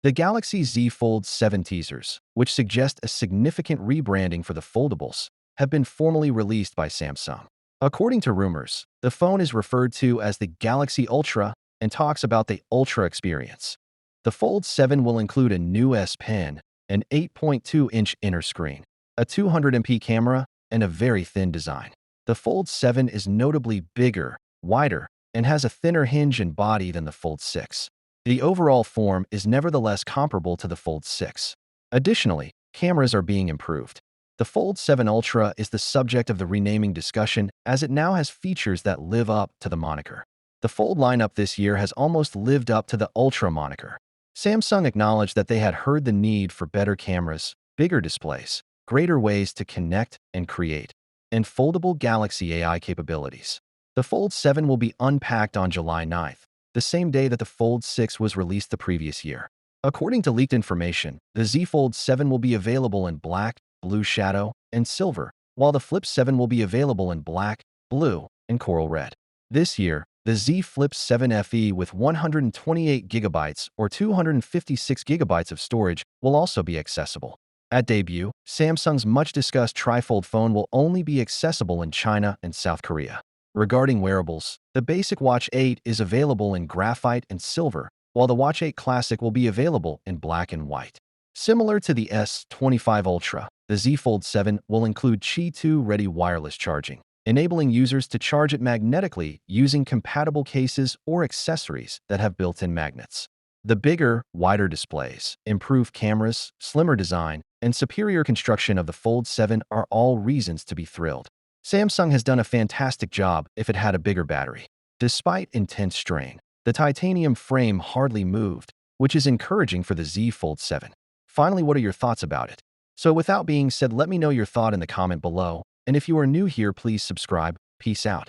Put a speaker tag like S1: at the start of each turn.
S1: The Galaxy Z Fold 7 teasers, which suggest a significant rebranding for the foldables, have been formally released by Samsung. According to rumors, the phone is referred to as the Galaxy Ultra and talks about the Ultra experience. The Fold 7 will include a new S Pen, an 8.2-inch inner screen, a 200MP camera, and a very thin design. The Fold 7 is notably bigger, wider, and has a thinner hinge and body than the Fold 6. The overall form is nevertheless comparable to the Fold 6. Additionally, cameras are being improved. The Fold 7 Ultra is the subject of the renaming discussion as it now has features that live up to the moniker. The Fold lineup this year has almost lived up to the Ultra moniker. Samsung acknowledged that they had heard the need for better cameras, bigger displays, greater ways to connect and create, and foldable Galaxy AI capabilities. The Fold 7 will be unpacked on July 9th, the same day that the Fold 6 was released the previous year. According to leaked information, the Z Fold 7 will be available in black, blue shadow, and silver, while the Flip 7 will be available in black, blue, and coral red. This year, the Z Flip 7 FE with 128GB or 256GB of storage will also be accessible. At debut, Samsung's much-discussed trifold phone will only be accessible in China and South Korea. Regarding wearables, the basic Watch 8 is available in graphite and silver, while the Watch 8 Classic will be available in black and white. Similar to the S25 Ultra, the Z Fold 7 will include Qi 2-ready wireless charging, enabling users to charge it magnetically using compatible cases or accessories that have built-in magnets. The bigger, wider displays, improved cameras, slimmer design, and superior construction of the Fold 7 are all reasons to be thrilled. Samsung has done a fantastic job if it had a bigger battery. Despite intense strain, the titanium frame hardly moved, which is encouraging for the Z Fold 7. Finally, what are your thoughts about it? So without being said, let me know your thought in the comment below, and if you are new here, please subscribe. Peace out.